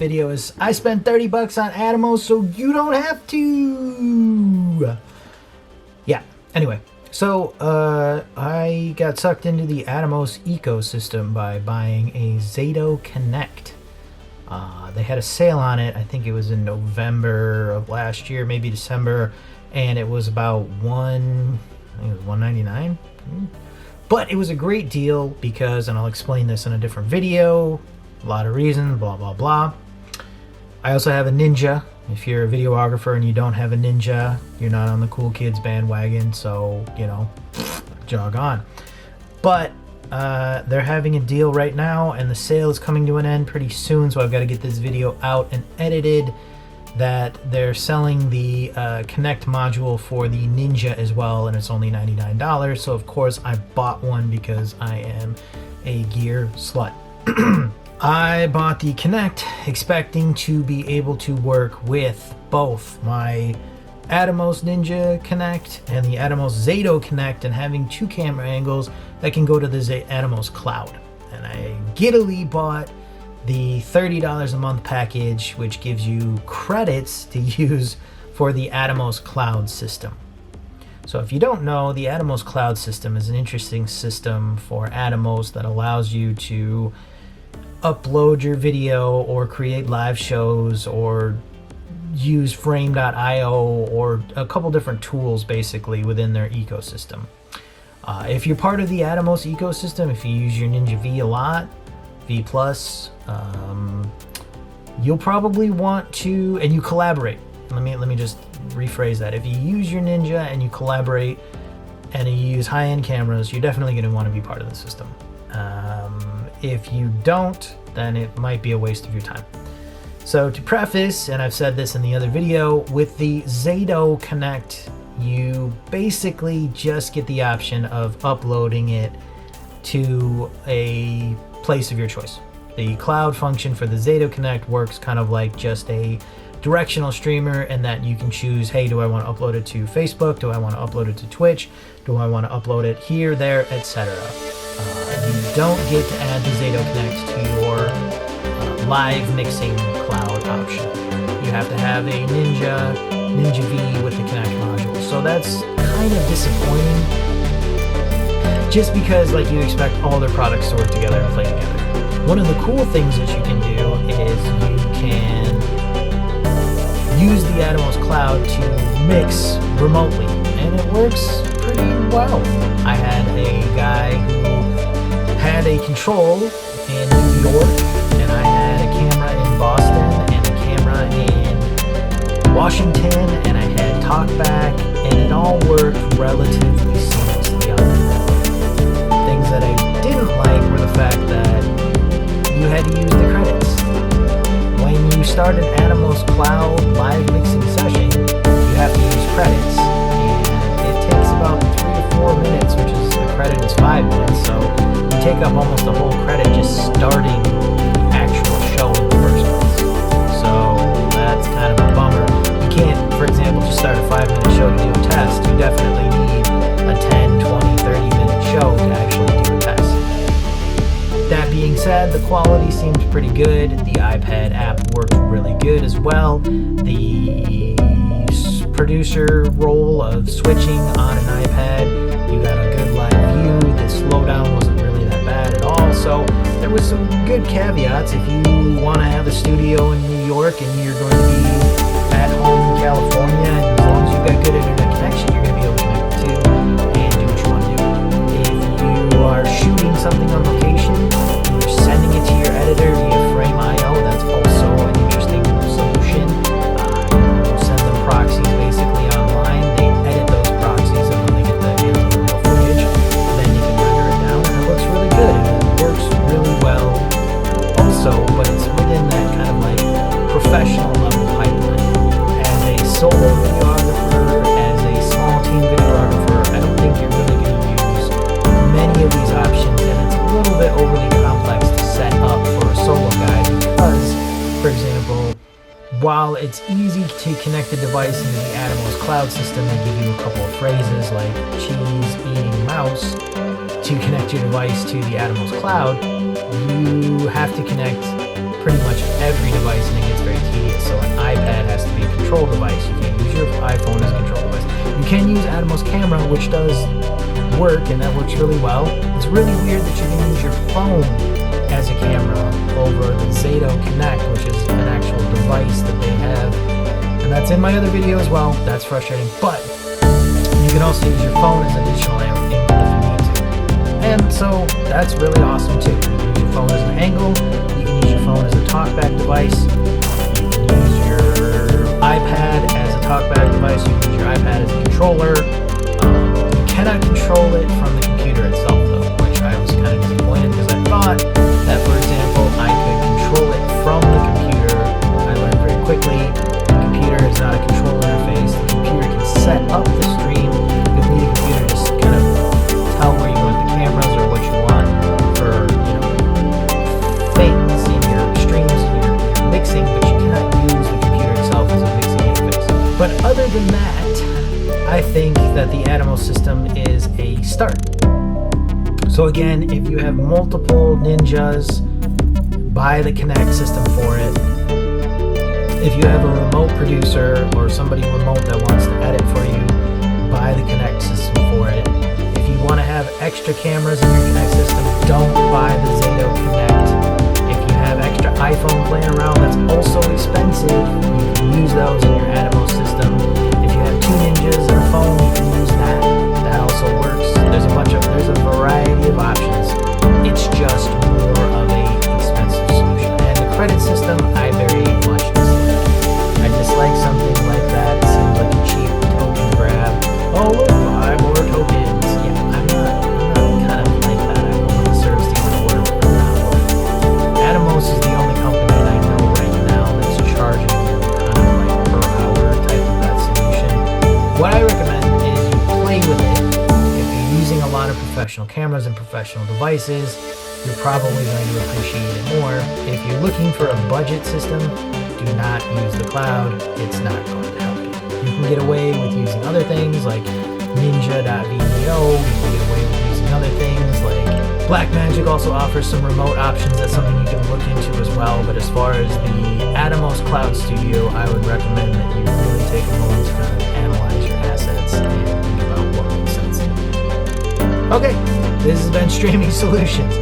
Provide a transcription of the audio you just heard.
video is I spent 30 bucks on Atomos so you don't have to. Yeah, anyway. So, I got sucked into the Atomos ecosystem by buying a Zato Connect. They had a sale on it. I think it was in November of last year, maybe December, and it was about $199. But it was a great deal because, and I'll explain this in a different video, a lot of reasons, blah, blah, blah. I also have a Ninja. If you're a videographer and you don't have a Ninja, you're not on the cool kids bandwagon, so, you know, jog on. But they're having a deal right now, and the sale is coming to an end pretty soon, so I've got to get this video out and edited, that they're selling the Connect module for the Ninja as well, and it's only $99. So, of course, I bought one because I am a gear slut. I bought the Connect expecting to be able to work with both my Atomos Ninja Connect and the Atomos Zato Connect, and having two camera angles that can go to the Atomos Cloud. And I giddily bought the $30 a month package, which gives you credits to use for the Atomos Cloud system. So if you don't know, the Atomos Cloud system is an interesting system for Atomos that allows you to upload your video or create live shows or use frame.io or a couple different tools basically within their ecosystem. If you're part of the Atomos ecosystem, if you use your Ninja V a lot, V+, you'll probably want to, and you collaborate. Let me just rephrase that. If you use your Ninja and you collaborate and you use high-end cameras, you're definitely going to want to be part of the system. If you don't, then it might be a waste of your time. So to preface, and I've said this in the other video, with the Zato Connect, you basically just get the option of uploading it to a place of your choice. The cloud function for the Zato Connect works kind of like just a directional streamer, in that you can choose, hey, do I want to upload it to Facebook? Do I want to upload it to Twitch? Do I want to upload it here, there, etc.? You don't get to add the Zato Connect to your live mixing cloud option. You have to have a Ninja V with the Connect module. So that's kind of disappointing, just because like you expect all their products to work together and play together. One of the cool things that you can do is you can use the Atomos Cloud to mix remotely, and it works pretty well. I had a guy who had a control in New York, and I had a camera in Boston and a camera in Washington, and I had TalkBack, and it all worked relatively seamlessly on that. Things that I didn't like were the fact that you had to use the credits. When you start an Atomos Cloud live mixing session, you have to use credits, and it takes about 3 to 4 minutes, which is a credit is 5 minutes, so you take up almost the whole credit just starting the actual show in the first place. So that's kind of a bummer. You can't, for example, just start a 5-minute show to do a test. You definitely need a 10, 20, 30-minute show to actually do a test. That being said, the quality seemed pretty good. The iPad app worked really good as well. The producer role of switching on an iPad, you got a good live view. The slowdown wasn't really that bad at all. So there was some good caveats. If you want to have a studio in New York and you're going to be at home in California, and as long as you've got good internet connection, you're going to be able to connect to and do what you want to do. If you are shooting something on location, you're sending it to your editor via Frame.io, that's also an interesting solution. You send them proxies basically online, they edit those proxies, and when they get the hands on the real footage, then you can render it down, and it looks really good. It works really well also, but it's within that kind of like professional level pipeline. As a solo videographer, as a small team videographer, I don't think you're really going to use many of these options, and it's a little bit overly complex to set up for a solo guy because, for example, while it's easy to connect the device into the Atomos Cloud system, they give you a couple of phrases like cheese eating mouse to connect your device to the Atomos Cloud. You have to connect pretty much every device, and it gets very tedious. So an iPad has to be a control device. You can't use your iPhone as a control device. You can use Atomos camera, which does work, and that works really well. It's really weird that you can use your phone as a camera over the Zato Connect, which is an actual device that they have, and that's in my other video as well. That's frustrating, but you can also use your phone as additional angle if you need to. And so that's really awesome too. You can use your phone as an angle, you can use your phone as a talkback device, you can use your iPad as a talkback device, you can use your iPad as a controller. You cannot control it from the computer itself though, which I was kind of disappointed because I thought that, for example, I could control it from the computer. I learned very quickly the computer is not a control interface. The computer can set up the stream. You'll need a computer to just kind of tell where you want the cameras or what you want for, things in your streams and your mixing, but you cannot use the computer itself as a mixing interface. But other than that, I think that the Atomos system is a start. So again, if you have multiple Ninjas, buy the Connect system for it. If you have a remote producer or somebody remote that wants to edit for you, buy the Connect system for it. If you want to have extra cameras in your Connect system, don't buy the Zato Connect. If you have extra iPhones laying around, that's also expensive. You can use those in your Atomos system. If you have two Ninjas and a phone, you can use that. That also works. There's a variety of options. It's just more of a expensive solution. And the credit system, I very much dislike. I dislike something like that. It seems like a cheap token grab. Oh, look, buy more tokens. Yeah, I'm not kind of like that. I want the service to either work or not work. Atomos is the only company that I know right now that's charging kind of like per hour type of that solution. What I recommend is you play with it. If you're using a lot of professional cameras and professional devices, you're probably going to appreciate it more. If you're looking for a budget system, do not use the cloud. It's not going to help you. You can get away with using other things like Ninja.video. You can get away with using other things like Blackmagic also offers some remote options. That's something you can look into as well. But as far as the Atomos Cloud Studio, I would recommend that you really take a moment to kind of analyze your assets and think about what makes sense to you. Okay, this has been Streaming Solutions.